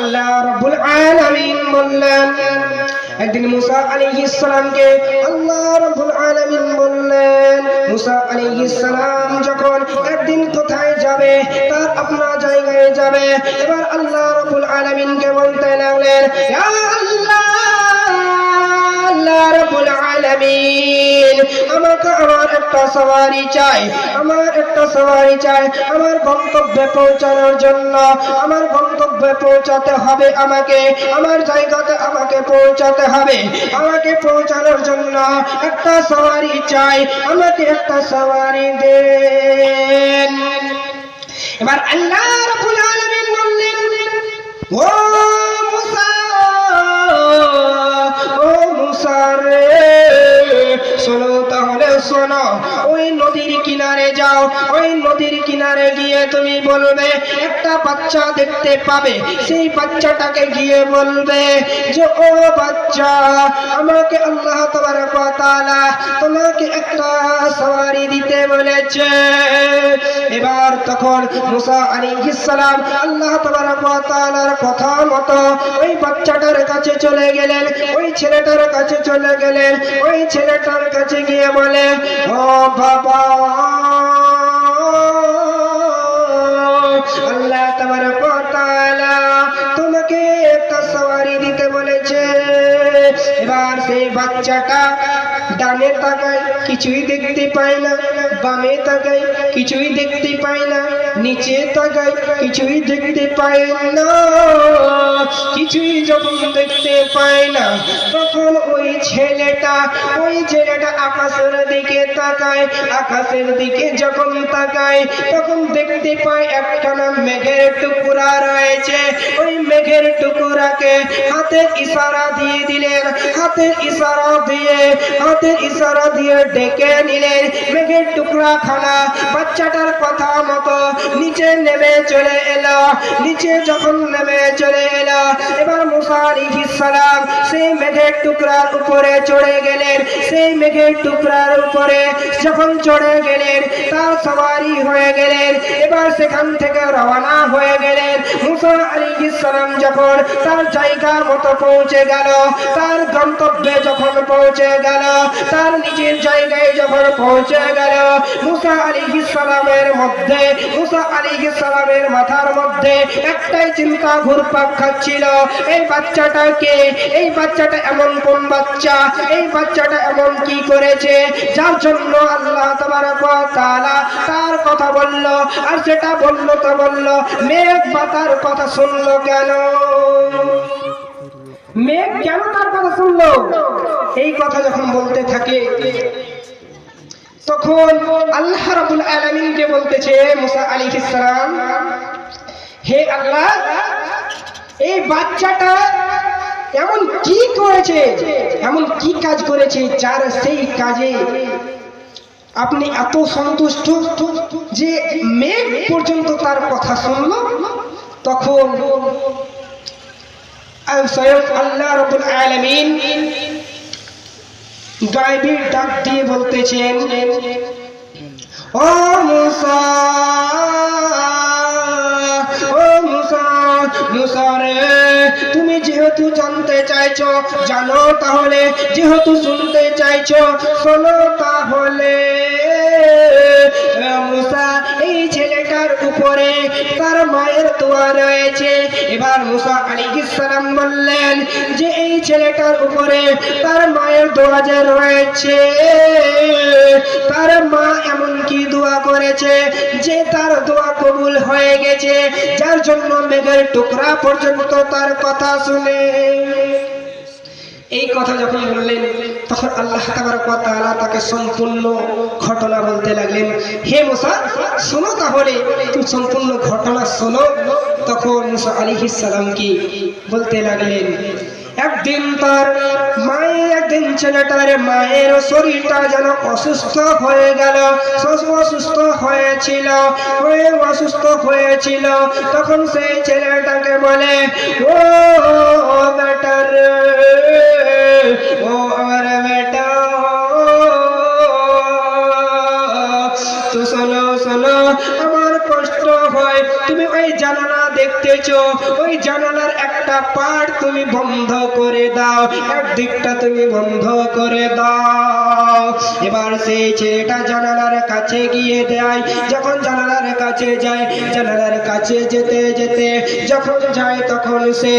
আল্লাহ রাব্বুল আলামিন বললেন, একদিন মুসা আলাইহিস সালামকে আল্লাহ রাব্বুল আলামিন বললেন, মুসা আলাইহিস সালাম যখন একদিন কোথায় যাবে, তার আপনা জায়গায় যাবে। এবার আল্লাহ রাব্বুল আলামিনকে বলতে লাগলেন, ইয়া আল্লাহ, আল্লাহ রাব্বুল আলামিন, আমাকে আমার একটা সওয়ারি চাই, আমার একটা সওয়ারি চাই, আমার গন্তব্যে পৌঁছানোর জন্য, আমার গন্তব্যে পৌঁছাতে হবে, আমাকে আমার জায়গাতে আমাকে পৌঁছাতে হবে, আমাকে পৌঁছানোর জন্য একটা সওয়ারি চাই, আমাকে একটা সওয়ারি দেন। এবার আল্লাহ রাব্বুল আলামিন বললেন, ও মুসা, ও মুসা রে, শোনো তাহলে শোনো, ওই নদীর কিনারে যাও, ওই নদীর কিনারে গিয়ে তুমি বলবে, একটা বাচ্চা দেখতে পাবে, সেই বাচ্চাটাকে গিয়ে বলবে যে, ও বাচ্চা, আমাকে আল্লাহ তাবারক ওয়া তাআলা তোমাকে একটা সওয়ারি দিতে বলেছে। এবার তখন মুসা আলাইহিস সালাম আল্লাহ তাবারক ওয়া তাআলার কথা মতো ওই বাচ্চাটার কাছে চলে গেলেন, ওই ছেলেটার কাছে চলে গেলেন, ওই ছেলেটার কাছে গিয়ে বলে, ও বাবা, আল্লাহ তাবারক ওয়া তাআলা তোমাকে একটা সওয়ারি দিতে বলেছে। এবার সেই বাচ্চাটা ডানে তাকায়, কিছুই দেখতে পায় না, বামে তাকায়, কিছুই দেখতে পায় না, নিচে তাকায়, কিছুই দেখতে পায় না। কিছুই যখন দেখতে পায় না, তখন ওই ছেলেটা আকাশের দিকে তাকায়, আকাশের দিকে যখন তাকায়, তখন দেখতে পায় একখানা মেঘের টুকরা রয়েছে। ওই মেঘের টুকরাকে হাতের ইশারা দিয়ে দিলেন, হাতের ইশারা দিয়ে ডেকে নিলেন। মেঘের টুকরা খানা বাচ্চাটার কথা মতো নিচে নেমে চলে এলো। নিচে যখন নেমে চলে এলো, এবার মুসা আলাইহিস সালাম সেই মেঘের টুকরার উপরে চড়ে গেলেন। সেই মেঘের টুকরার উপরে যখন চড়ে গেলেন, তার সওয়ারি হয়ে গেলেন। এবার সেখান থেকে রওনা হয়ে গেলেন। মুসা আলাইহিস সালাম যখন তার জায়গা মতো পৌঁছে গেল, তার গন্তব্যে যখন পৌঁছে গেল, তার নিজের জায়গায় যখন পৌঁছে গেল, মুসা আলাইহিস সালামের মাথার মধ্যে একটাই চিন্তা ঘুরপাক খাচ্ছিল, এই বাচ্চাটাকে, এই বাচ্চাটা এমন কোন বাচ্চা, এই বাচ্চাটা এমন কি করেছে যার জন্য আল্লাহ তাবারক ওয়া তাআলা তার কথা বলল। আর সেটা বলল তো বলল, মেঘ বাতার কথা শুনলো কেন, মেঘ কেন তার কথা শুনলো? এই কথা যখন বলতে থাকে, তখন আল্লাহ রাব্বুল আলামিনকে বলতেছে মুসা আলাইহিস সালাম, হে আল্লাহ, এই বাচ্চাটা এমন কি করেছে, এমন কি কাজ করেছে যার সেই কাজে আপনি এত সন্তুষ্ট যে মেঘ পর্যন্ত তার কথা শুনলো? তখন স্বয়ং আল্লাহ রাব্বুল আলামিন গায়বী ডাক দিয়ে বলতেছেন, ও মুসা, ও মুসা, মুসা রে, তুমি যেহেতু জানতে চাইছো জানো, তাহলে যেহেতু শুনতে চাইছো শোনো তাহলে। মুসা, এই ছেলেটার উপরে তার মায়ের দোয়া রয়েছে। এবার মুসা আলাইহিস সালাম বললেন যে এই ছেলেটার উপরে তার মায়ের দোয়া যে রয়েছে, তার মা এমন কি দোয়া করেছে যে তার দোয়া কবুল হয়ে গেছে, যার জন্য মেঘের টুকরা পর্যন্ত তার কথা শুনে। এই কথা যখন বললেন, তখন আল্লাহ তাবারক ওয়া তাআলা তাকে সম্পূর্ণ ঘটনা বলতে লাগলেন। হে মুসা, শোনো তাহলে, তুমি সম্পূর্ণ ঘটনা শোনো। তখন মুসা আলাইহিস সালাম কি বলতে লাগলেন, একদিন তার মায়ের, একদিন ছেলেটার মায়ের শরীরটা যেন অসুস্থ হয়ে গেল, অসুস্থ হয়েছিল। তখন সেই ছেলেটাকে বলে, ও বেটা রে, ও আমার বেটা, তো শোনো শোনো, আমার কষ্ট হয়, তুমি ওই জানালা দেখতেছো, ওই জানালার এক পার্ট তুমি বন্ধ করে দাও, একদিকটা তুমি বন্ধ করে দাও। এবার সেই ছেলেটা জানালার কাছে গিয়ে দেয়। যখন জানালার কাছে যায়, জানালার কাছে যেতে যেতে যখন যায় তখন সে